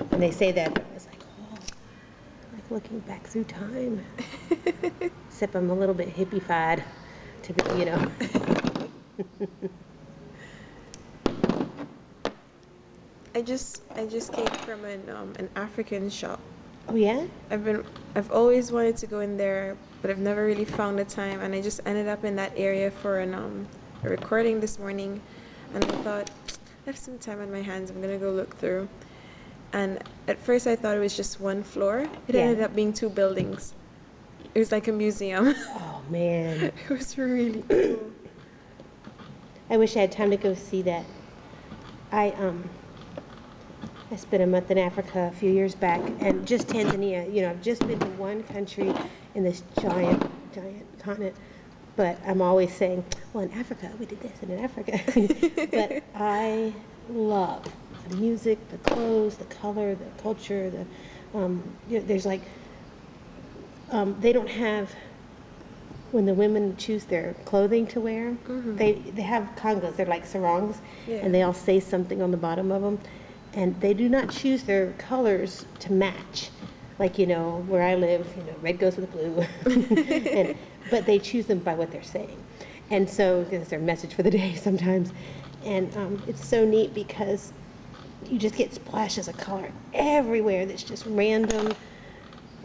when they say that, it's like, oh, like looking back through time. Except I'm a little bit hippie-fied to be, you know. I just came from an African shop. Oh yeah? I've always wanted to go in there, but I've never really found the time, and I just ended up in that area for a recording this morning, and I thought, I have some time on my hands, I'm gonna go look through. And at first I thought it was just one floor. It Yeah. ended up being two buildings. It was like a museum. Oh man. It was really cool. I wish I had time to go see that. I spent a month in Africa a few years back, and just Tanzania. You know, I've just been to one country in this giant continent. But I'm always saying, well, in Africa we did this, and in Africa. But I love the music, the clothes, the color, the culture. You know, there's like they don't have. When the women choose their clothing to wear, they have congos. They're like sarongs, and they all say something on the bottom of them. And they do not choose their colors to match. Like, you know, where I live, you know, red goes with blue. But they choose them by what they're saying. And so, it's their message for the day sometimes. And it's so neat because you just get splashes of color everywhere that's just random,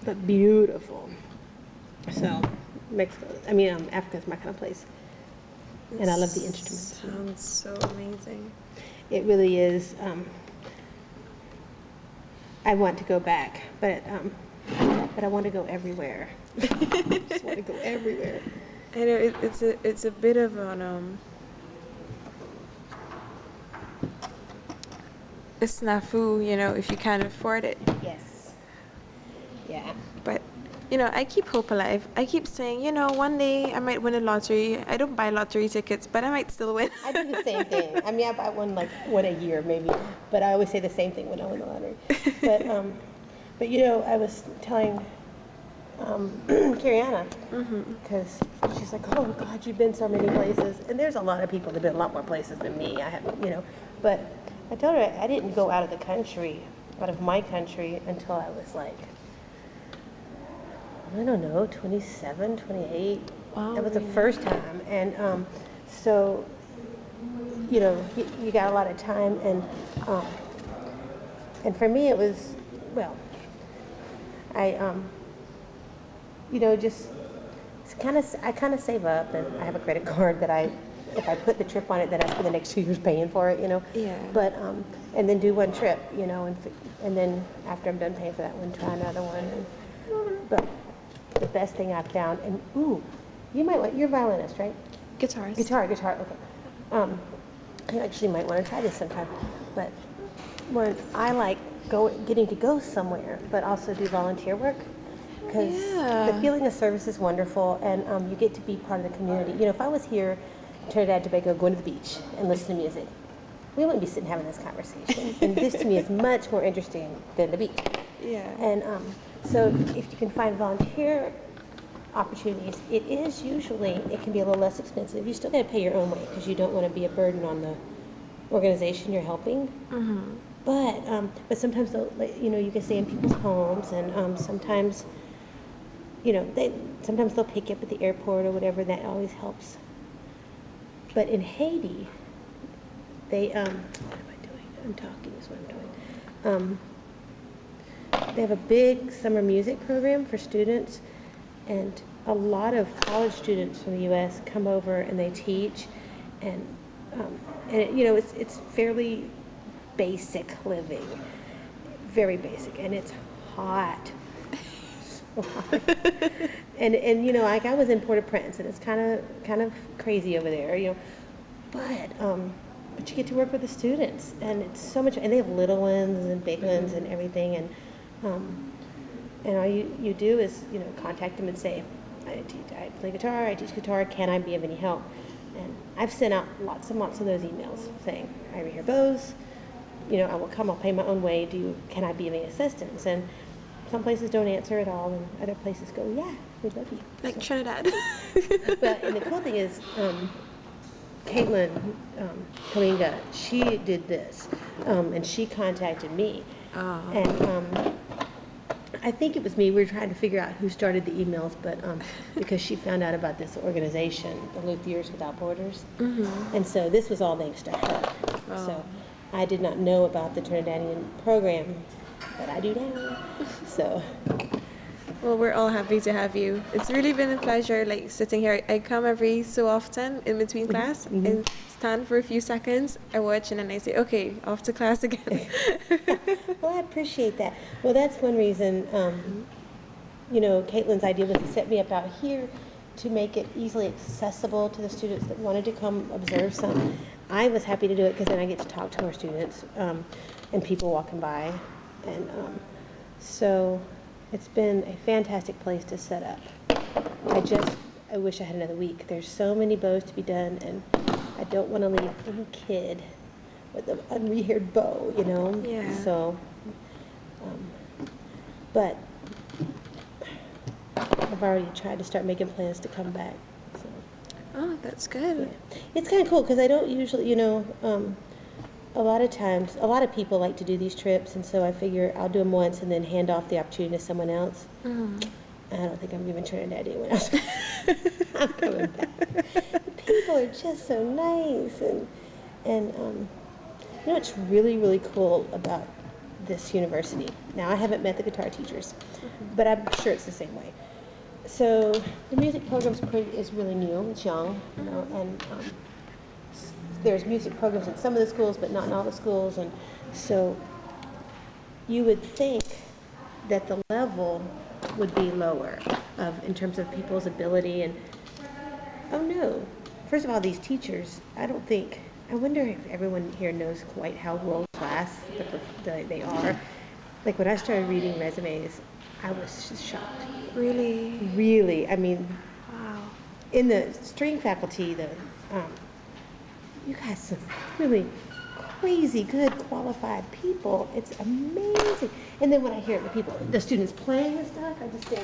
but beautiful. So, Africa's my kind of place. And I love the instruments. Sounds so amazing. It really is. I want to go back, but I want to go everywhere. I just want to go everywhere. I know it's a bit of a snafu, you know, if you can't afford it. Yes. Yeah. But you know, I keep hope alive. I keep saying, you know, one day I might win a lottery. I don't buy lottery tickets, but I might still win. I do the same thing. I mean, I buy one a year maybe, but I always say the same thing when I win the lottery. But you know, I was telling Kariana, because she's like, oh God, you've been so many places, and there's a lot of people that've been a lot more places than me. I have, you know, but I told her I didn't go out of my country until I was like, I don't know, 27, 28. Wow, that was the really? first time. And so, you know, you got a lot of time. And for me, it was, well, you know, just I kind of save up, and I have a credit card that if I put the trip on it, then I spend the next 2 years paying for it, you know. Yeah. But and then do one trip, you know, and then after I'm done paying for that one, try another one. But the best thing I've found, and you're a violinist, right? Guitar, Okay. You actually might want to try this sometime. But when I like getting to go somewhere, but also do volunteer work, because the feeling of service is wonderful, and you get to be part of the community. You know, if I was here in Trinidad and Tobago going to the beach and listening to music, we wouldn't be sitting having this conversation. And this to me is much more interesting than the beach. Yeah. And so if you can find volunteer opportunities, it can be a little less expensive. You still got to pay your own way because you don't want to be a burden on the organization you're helping. But sometimes you can stay in people's homes, and sometimes sometimes they'll pick you up at the airport or whatever. That always helps. But in Haiti, they what am I doing? I'm talking is what I'm doing. They have a big summer music program for students, and a lot of college students from the U.S. come over and they teach, and it's fairly basic living, very basic, and it's hot. So hot. and you know, like I was in Port-au-Prince, and it's kind of crazy over there, you know, but you get to work with the students, and it's so much, and they have little ones and big ones and everything, and all you do is, you know, contact them and say, I play guitar, I teach guitar, can I be of any help? And I've sent out lots and lots of those emails saying, I rehear bows, you know, I will come, I'll pay my own way, can I be of any assistance? And some places don't answer at all, and other places go, yeah, we love you. Like Trinidad. But, and the cool thing is, Caitlin Kalinga, she did this, and she contacted me. Oh. And I think it was me. We were trying to figure out who started the emails, but because she found out about this organization, the Luthiers Without Borders. Mm-hmm. And so this was all thanks to her. Oh. So I did not know about the Trinidadian program, but I do now. So. Well, we're all happy to have you. It's really been a pleasure, like sitting here. I come every so often in between class and stand for a few seconds. I watch and then I say, okay, off to class again. Well, I appreciate that. Well, that's one reason, you know, Caitlin's idea was to set me up out here to make it easily accessible to the students that wanted to come observe some. I was happy to do it because then I get to talk to our students and people walking by. And so it's been a fantastic place to set up. I wish I had another week. There's so many bows to be done, and I don't want to leave any kid with an unrehaired bow, you know? Yeah. So, but I've already tried to start making plans to come back. So, Oh, that's good. yeah. It's kind of cool because I don't usually, you know, a lot of times, a lot of people like to do these trips, and so I figure I'll do them once and then hand off the opportunity to someone else. Mm. I don't think I'm giving Trinidad anyone else. I'm coming back. The people are just so nice, and you know what's really, really cool about this university? Now, I haven't met the guitar teachers, but I'm sure it's the same way. So the music program is really new. It's young, you know, and there's music programs in some of the schools, but not in all the schools, and so you would think that the level would be lower in terms of people's ability, and oh no. First of all, these teachers, I wonder if everyone here knows quite how world class they are. Like when I started reading resumes, I was just shocked. Really? Really, I mean, Wow. in the string faculty, you got some really crazy good qualified people. It's amazing. And then when I hear the students playing and stuff, I just think,